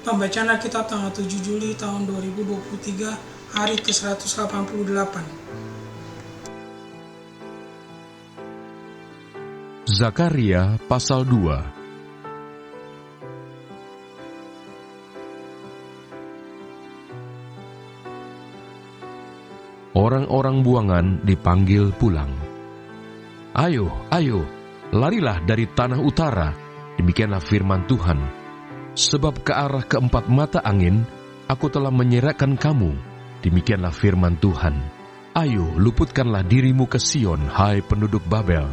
Pembacaan Alkitab tanggal 7 Juli tahun 2023, hari ke-188. Zakaria pasal 2. Orang-orang buangan dipanggil pulang. Ayo, ayo, larilah dari tanah utara, demikianlah firman Tuhan. Sebab ke arah keempat mata angin, aku telah menyerahkan kamu, demikianlah firman Tuhan. Ayo, luputkanlah dirimu ke Sion, hai penduduk Babel.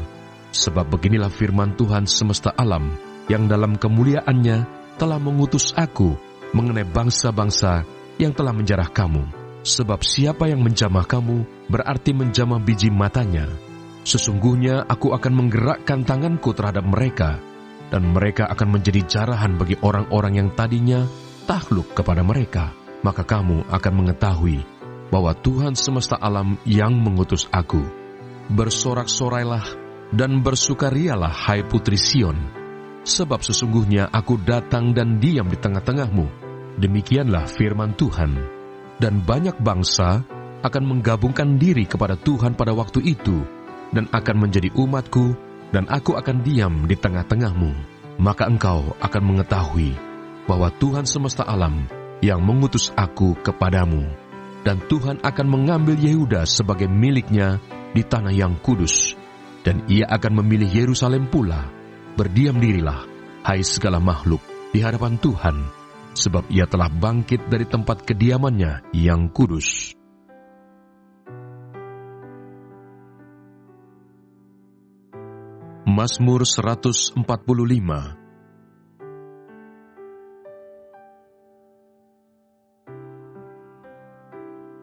Sebab beginilah firman Tuhan semesta alam, yang dalam kemuliaannya telah mengutus aku mengenai bangsa-bangsa yang telah menjarah kamu. Sebab siapa yang menjamah kamu, berarti menjamah biji matanya. Sesungguhnya aku akan menggerakkan tanganku terhadap mereka, dan mereka akan menjadi jarahan bagi orang-orang yang tadinya takluk kepada mereka. Maka kamu akan mengetahui bahwa Tuhan semesta alam yang mengutus aku. Bersorak-sorailah dan bersukarialah, hai putri Sion, sebab sesungguhnya aku datang dan diam di tengah-tengahmu. Demikianlah firman Tuhan. Dan banyak bangsa akan menggabungkan diri kepada Tuhan pada waktu itu, dan akan menjadi umatku, dan aku akan diam di tengah-tengahmu. Maka engkau akan mengetahui bahwa Tuhan semesta alam yang mengutus aku kepadamu. Dan Tuhan akan mengambil Yehuda sebagai miliknya di tanah yang kudus, dan ia akan memilih Yerusalem pula. Berdiam dirilah, hai segala makhluk, di hadapan Tuhan, sebab ia telah bangkit dari tempat kediamannya yang kudus. Mazmur 145.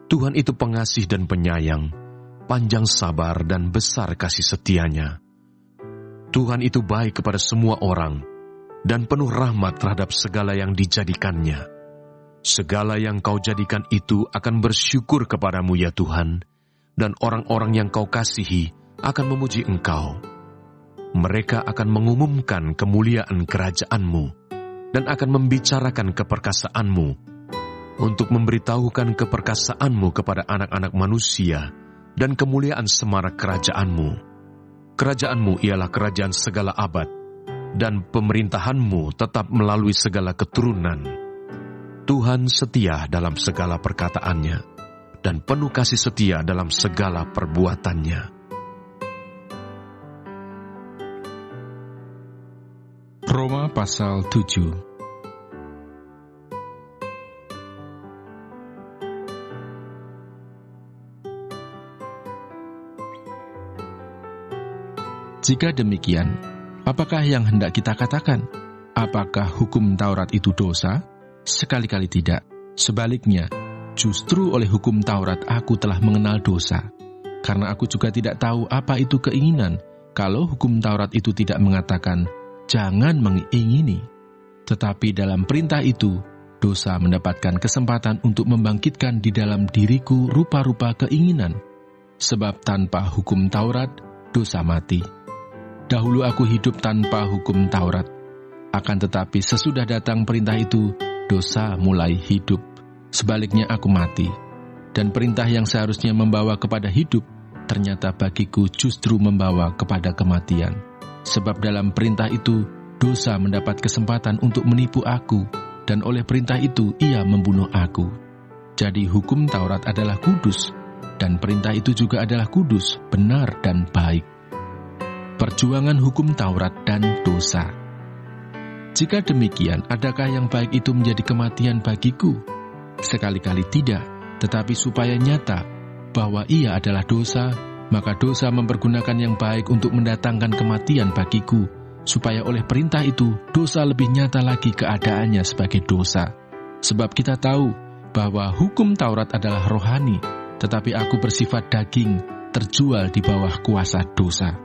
Tuhan itu pengasih dan penyayang, panjang sabar dan besar kasih setianya. Tuhan itu baik kepada semua orang, dan penuh rahmat terhadap segala yang dijadikannya. Segala yang kau jadikan itu akan bersyukur kepadamu ya Tuhan, dan orang-orang yang kau kasihi akan memuji engkau. Mereka akan mengumumkan kemuliaan kerajaan-Mu, dan akan membicarakan keperkasaanmu, untuk memberitahukan keperkasaanmu kepada anak-anak manusia, dan kemuliaan semarak kerajaan-Mu. Kerajaan-Mu ialah kerajaan segala abad, dan pemerintahan-Mu tetap melalui segala keturunan. Tuhan setia dalam segala perkataannya, dan penuh kasih setia dalam segala perbuatannya. Roma pasal 7. Jika demikian, apakah yang hendak kita katakan? Apakah hukum Taurat itu dosa? Sekali-kali tidak. Sebaliknya, justru oleh hukum Taurat aku telah mengenal dosa. Karena aku juga tidak tahu apa itu keinginan, kalau hukum Taurat itu tidak mengatakan, jangan mengingini. Tetapi dalam perintah itu, dosa mendapatkan kesempatan untuk membangkitkan di dalam diriku rupa-rupa keinginan. Sebab tanpa hukum Taurat, dosa mati. Dahulu aku hidup tanpa hukum Taurat. Akan tetapi sesudah datang perintah itu, dosa mulai hidup. Sebaliknya aku mati. Dan perintah yang seharusnya membawa kepada hidup, ternyata bagiku justru membawa kepada kematian. Sebab dalam perintah itu, dosa mendapat kesempatan untuk menipu aku, dan oleh perintah itu ia membunuh aku. Jadi hukum Taurat adalah kudus, dan perintah itu juga adalah kudus, benar dan baik. Perjuangan hukum Taurat dan dosa. Jika demikian, adakah yang baik itu menjadi kematian bagiku? Sekali-kali tidak, tetapi supaya nyata bahwa ia adalah dosa, maka dosa mempergunakan yang baik untuk mendatangkan kematian bagiku, supaya oleh perintah itu, dosa lebih nyata lagi keadaannya sebagai dosa. Sebab kita tahu bahwa hukum Taurat adalah rohani, tetapi aku bersifat daging, terjual di bawah kuasa dosa.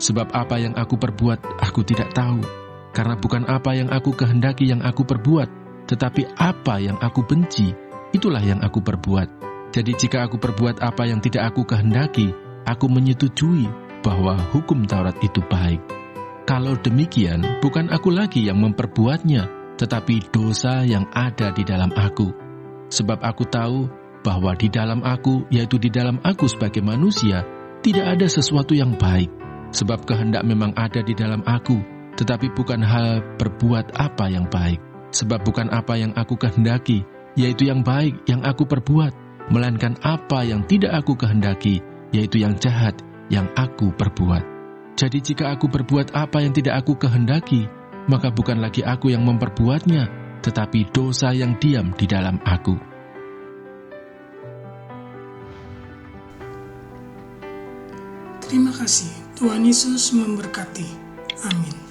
Sebab apa yang aku perbuat, aku tidak tahu, karena bukan apa yang aku kehendaki yang aku perbuat, tetapi apa yang aku benci, itulah yang aku perbuat. Jadi jika aku perbuat apa yang tidak aku kehendaki, aku menyetujui bahwa hukum Taurat itu baik. Kalau demikian, bukan aku lagi yang memperbuatnya, tetapi dosa yang ada di dalam aku. Sebab aku tahu bahwa di dalam aku, yaitu di dalam aku sebagai manusia, tidak ada sesuatu yang baik. Sebab kehendak memang ada di dalam aku, tetapi bukan hal berbuat apa yang baik. Sebab bukan apa yang aku kehendaki, yaitu yang baik yang aku perbuat, melainkan apa yang tidak aku kehendaki, yaitu yang jahat yang aku perbuat. Jadi jika aku berbuat apa yang tidak aku kehendaki, maka bukan lagi aku yang memperbuatnya, tetapi dosa yang diam di dalam aku. Terima kasih. Tuhan Yesus memberkati. Amin.